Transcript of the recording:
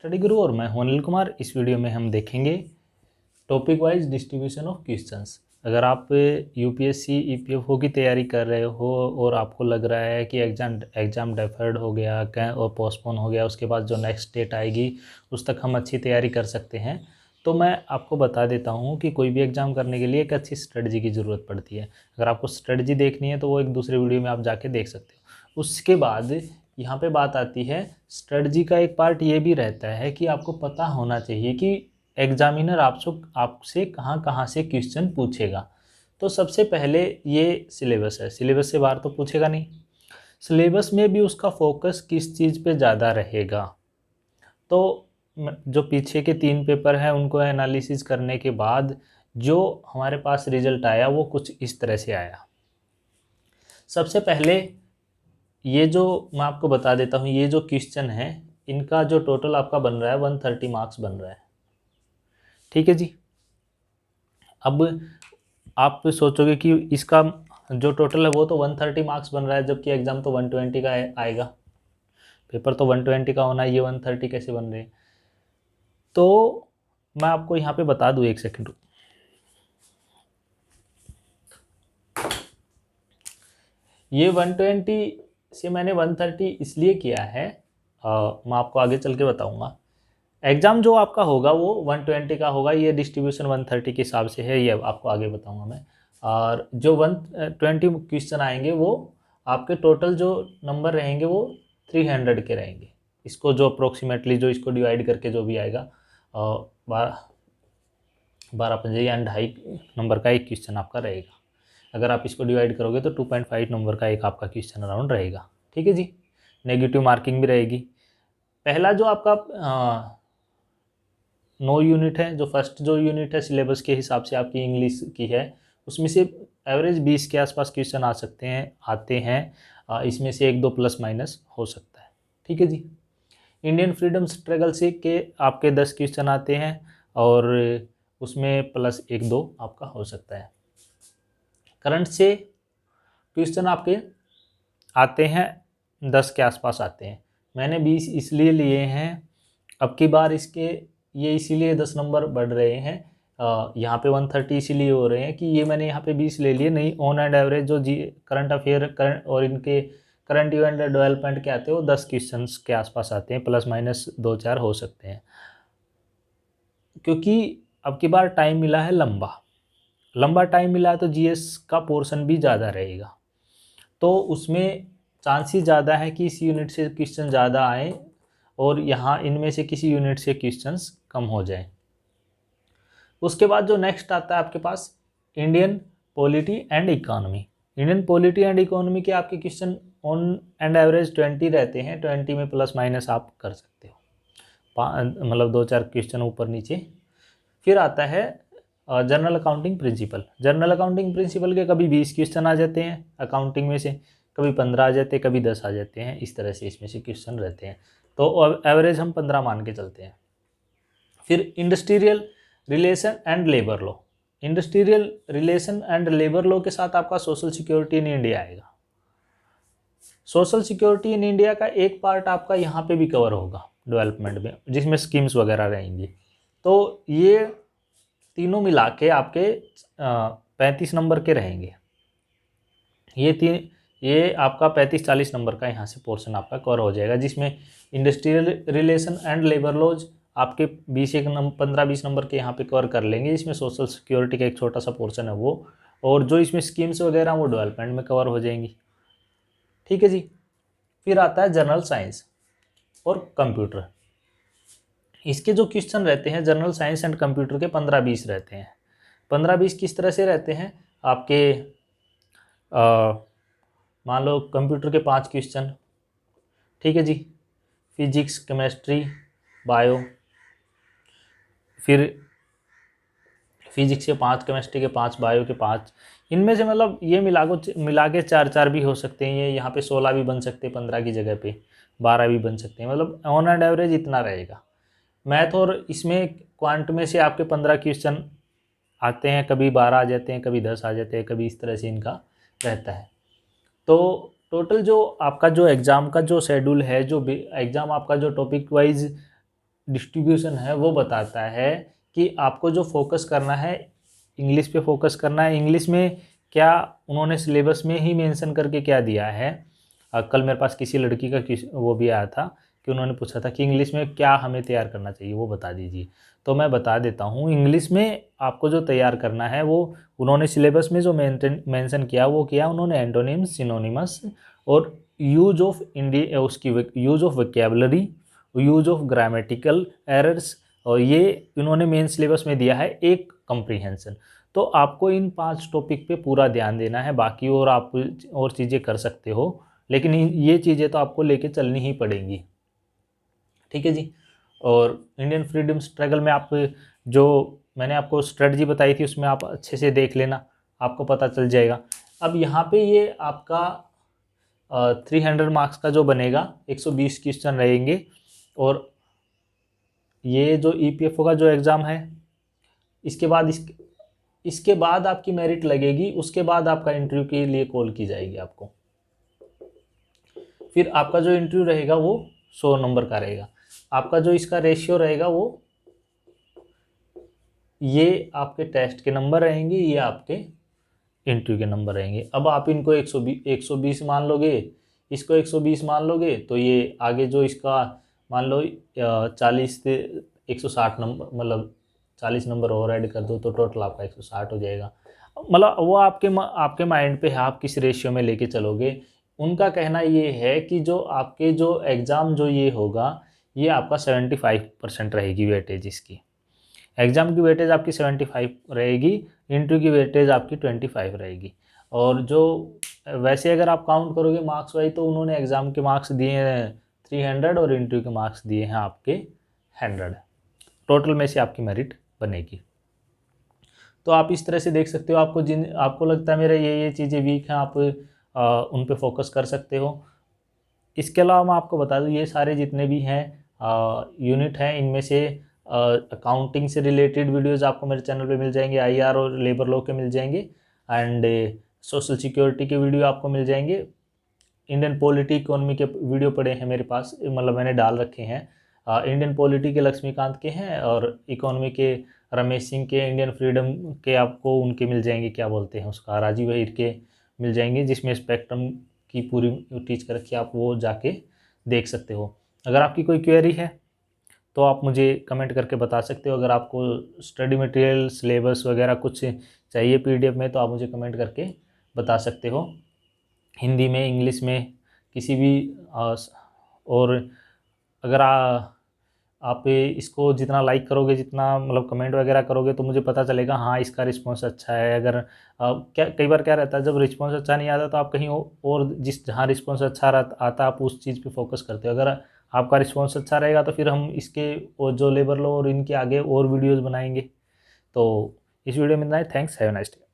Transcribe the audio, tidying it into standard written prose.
Study गुरु और मैं हूं अनिल कुमार। इस वीडियो में हम देखेंगे topic wise distribution of questions. अगर आप यूपीएससी ईपीएफओ की तैयारी कर रहे हो और आपको लग रहा है कि एग्ज़ाम डेफर्ड हो गया और पोस्टपोन हो गया, उसके बाद जो नेक्स्ट डेट आएगी उस तक हम अच्छी तैयारी कर सकते हैं, तो मैं आपको बता देता हूं कि कोई भी एग्ज़ाम करने के लिए एक अच्छी स्ट्रेटजी की ज़रूरत पड़ती है। अगर आपको स्ट्रेटजी देखनी है तो वो एक दूसरे वीडियो में आप जाके देख सकते हो। उसके बाद यहाँ पे बात आती है, स्ट्रेटजी का एक पार्ट ये भी रहता है कि आपको पता होना चाहिए कि एग्जामिनर आपसे कहाँ कहाँ से क्वेश्चन पूछेगा। तो सबसे पहले ये सिलेबस है, सिलेबस से बाहर तो पूछेगा नहीं। सिलेबस में भी उसका फोकस किस चीज़ पे ज़्यादा रहेगा। तो जो पीछे के 3 पेपर हैं उनको एनालिसिस करने के बाद जो हमारे पास रिजल्ट आया वो कुछ इस तरह से आया। सबसे पहले ये जो मैं आपको बता देता हूँ, ये जो क्वेश्चन है इनका जो टोटल आपका बन रहा है 130 मार्क्स बन रहा है। ठीक है जी। अब आप सोचोगे कि इसका जो टोटल है वो तो 130 मार्क्स बन रहा है, जबकि एग्ज़ाम तो 120 का आएगा। पेपर तो 120 का होना है, ये 130 कैसे बन रहे हैं? तो मैं आपको यहाँ पे बता दूँ, एक सेकेंड। ये 120 से मैंने 130 इसलिए किया है, मैं आपको आगे चल के बताऊँगा। एग्ज़ाम जो आपका होगा वो 120 का होगा, ये डिस्ट्रीब्यूशन 130 के हिसाब से है, ये आपको आगे बताऊंगा मैं। और जो 120 क्वेश्चन आएंगे वो आपके टोटल जो नंबर रहेंगे वो 300 के रहेंगे। इसको जो अप्रोक्सीमेटली जो इसको डिवाइड करके जो भी आएगा, 12 पंजे या 2.5 नंबर का एक क्वेश्चन आपका रहेगा। अगर आप इसको डिवाइड करोगे तो 2.5 नंबर का एक आपका क्वेश्चन अराउंड रहेगा। ठीक है जी। नेगेटिव मार्किंग भी रहेगी। पहला जो आपका 9 यूनिट है, जो फर्स्ट जो यूनिट है सिलेबस के हिसाब से आपकी इंग्लिश की है, उसमें से एवरेज 20 के आसपास क्वेश्चन आते हैं। इसमें से 1-2 प्लस माइनस हो सकता है। ठीक है जी। इंडियन फ्रीडम स्ट्रगल से के आपके 10 क्वेश्चन आते हैं और उसमें प्लस 1-2 आपका हो सकता है। करंट से क्वेश्चन आपके आते हैं 10 के आसपास आते हैं। मैंने 20 इसलिए लिए हैं, अब की बार इसके ये इसीलिए 10 नंबर बढ़ रहे हैं, यहाँ पे 130 इसीलिए हो रहे हैं कि ये मैंने यहाँ पे 20 ले लिए। नहीं, ऑन एंड एवरेज जो करंट अफेयर करंट और इनके करंट इवेंट डेवलपमेंट के आते हैं वो 10 क्वेश्चन के आसपास आते हैं, प्लस माइनस 2-4 हो सकते हैं। क्योंकि अब की बार टाइम मिला है लंबा टाइम मिला है, तो जीएस का पोर्शन भी ज़्यादा रहेगा, तो उसमें चांसेस ज़्यादा है कि इस यूनिट से क्वेश्चन ज़्यादा आए और यहाँ इनमें से किसी यूनिट से क्वेश्चंस कम हो जाए। उसके बाद जो नेक्स्ट आता है आपके पास Indian polity and economy. Indian polity and economy के आपके क्वेश्चन ऑन एंड एवरेज 20 रहते हैं। 20 में प्लस माइनस आप कर सकते हो, मतलब 2-4 क्वेश्चन ऊपर नीचे। फिर आता है general accounting principle. General accounting principle के कभी 20 क्वेश्चन आ जाते हैं अकाउंटिंग में से, कभी 15 आ जाते हैं, कभी 10 आ जाते हैं। इस तरह से इसमें से क्वेश्चन रहते हैं, तो एवरेज हम 15 मान के चलते हैं। फिर industrial relation and labour law. Industrial relation and labour law के साथ आपका सोशल सिक्योरिटी इन इंडिया आएगा। सोशल सिक्योरिटी इन इंडिया का एक पार्ट आपका यहाँ पे भी कवर होगा डेवलपमेंट में, जिसमें स्कीम्स वगैरह रहेंगी। तो ये तीनों मिला के आपके 35 नंबर के रहेंगे। ये आपका 35-40 नंबर का यहाँ से पोर्शन आपका कवर हो जाएगा, जिसमें industrial relation and labour laws आपके 15-20 नंबर के यहाँ पे कवर कर लेंगे। इसमें सोशल सिक्योरिटी का एक छोटा सा पोर्शन है वो, और जो इसमें स्कीम्स वगैरह वो डेवलपमेंट में कवर हो जाएंगी। ठीक है जी। फिर आता है जनरल साइंस और कंप्यूटर। इसके जो क्वेश्चन रहते हैं जनरल साइंस एंड कंप्यूटर के 15-20 रहते हैं। 15-20 किस तरह से रहते हैं आपके, मान लो कंप्यूटर के 5 क्वेश्चन, ठीक है जी, फिजिक्स, केमिस्ट्री, बायो, फिर फिजिक्स के 5, केमिस्ट्री के 5, बायो के 5। इनमें से मतलब ये मिला के 4-4 भी हो सकते हैं। ये यहाँ पे 16 भी बन सकते हैं, 15 की जगह पे 12 भी बन सकते हैं, मतलब ऑन एंड एवरेज इतना रहेगा। मैथ और इसमें क्वांट में से आपके 15 क्वेश्चन आते हैं, कभी 12 आ जाते हैं, कभी 10 आ जाते हैं, कभी इस तरह से इनका रहता है। तो टोटल जो आपका जो एग्ज़ाम का जो शेड्यूल है, जो एग्ज़ाम आपका जो टॉपिक वाइज डिस्ट्रीब्यूशन है वो बताता है कि आपको जो फोकस करना है इंग्लिश पे फोकस करना है। इंग्लिश में क्या उन्होंने सिलेबस में ही मेंशन करके क्या दिया है। कल मेरे पास किसी लड़की का वो भी आया था कि उन्होंने पूछा था कि इंग्लिश में क्या हमें तैयार करना चाहिए, वो बता दीजिए। तो मैं बता देता हूँ, इंग्लिश में आपको जो तैयार करना है वो उन्होंने सिलेबस में जो मेंशन किया वो किया उन्होंने एंटोनिम्स, सिनोनिमस और यूज ऑफ इंडिया, उसकी use of vocabulary, use of grammatical errors, और ये इन्होंने मेन सिलेबस में दिया है एक कंप्रीहेंशन। तो आपको इन 5 टॉपिक पे पूरा ध्यान देना है, बाकी और आप और चीज़ें कर सकते हो, लेकिन ये चीज़ें तो आपको लेके चलनी ही पड़ेंगी। ठीक है जी। और इंडियन फ्रीडम स्ट्रगल में आप जो मैंने आपको स्ट्रेटजी बताई थी उसमें आप अच्छे से देख लेना, आपको पता चल जाएगा। अब यहाँ पे ये आपका 300 मार्क्स का जो बनेगा 120 क्वेश्चन रहेंगे, और ये जो ईपीएफओ का जो एग्ज़ाम है इसके बाद आपकी मेरिट लगेगी, उसके बाद आपका इंटरव्यू के लिए कॉल की जाएगी आपको। फिर आपका जो इंटरव्यू रहेगा वो 100 नंबर का रहेगा। आपका जो इसका रेशियो रहेगा वो ये आपके टेस्ट के नंबर रहेंगे, ये आपके इंटरव्यू के नंबर रहेंगे। अब आप इनको 120 मान लोगे, इसको 120 मान लोगे, तो ये आगे जो इसका मान लो 40 से 160 नंबर, मतलब 40 नंबर और ऐड कर दो तो टोटल आपका 160 हो जाएगा। मतलब वो आपके माइंड पे है, आप किस रेशियो में लेके चलोगे। उनका कहना ये है कि जो आपके जो एग्ज़ाम जो ये होगा ये आपका 75% रहेगी वेटेज, इसकी एग्ज़ाम की वेटेज आपकी 75 रहेगी, इंटरव्यू की वेटेज आपकी 25 रहेगी। और जो वैसे अगर आप काउंट करोगे मार्क्स वाइज तो उन्होंने एग्ज़ाम के मार्क्स दिए हैं 300 और इंटरव्यू के मार्क्स दिए हैं आपके 100। टोटल में से आपकी मेरिट बनेगी। तो आप इस तरह से देख सकते हो, आपको लगता है मेरा ये चीज़ें वीक हैं, आप उन पे फोकस कर सकते हो। इसके अलावा मैं आपको बता दूँ ये सारे जितने भी हैं यूनिट हैं, इनमें से अकाउंटिंग से रिलेटेड वीडियोस आपको मेरे चैनल पे मिल जाएंगे, आईआर और लेबर लॉ के मिल जाएंगे, एंड सोशल सिक्योरिटी के वीडियो आपको मिल जाएंगे। इंडियन पॉलिटी इकोनॉमी के वीडियो पड़े हैं मेरे पास, मतलब मैंने डाल रखे हैं। इंडियन पॉलिटी के लक्ष्मीकांत के हैं, और इकोनॉमी के रमेश सिंह के, इंडियन फ्रीडम के आपको उनके मिल जाएंगे, क्या बोलते हैं उसका, राजीव अहिर के मिल जाएंगे, जिसमें स्पेक्ट्रम की पूरी टीच कर रखी है, आप वो जाके देख सकते हो। अगर आपकी कोई क्वेरी है तो आप मुझे कमेंट करके बता सकते हो। अगर आपको स्टडी मटेरियल, सिलेबस वगैरह कुछ चाहिए पीडीएफ में तो आप मुझे कमेंट करके बता सकते हो, हिंदी में, इंग्लिश में, किसी भी। और अगर आप इसको जितना लाइक करोगे, जितना मतलब कमेंट वगैरह करोगे तो मुझे पता चलेगा हाँ इसका रिस्पांस अच्छा है। अगर क्या कई बार क्या रहता है, जब रिस्पांस अच्छा नहीं आता तो आप कहीं और जहाँ रिस्पांस अच्छा आता आप उस चीज़ पे फोकस करते हो। अगर आपका रिस्पांस अच्छा रहेगा तो फिर हम इसके और जो लेबर लॉ और इनके आगे और वीडियोज़ बनाएंगे। तो इस वीडियो में इतना ही। Thanks, have a nice day.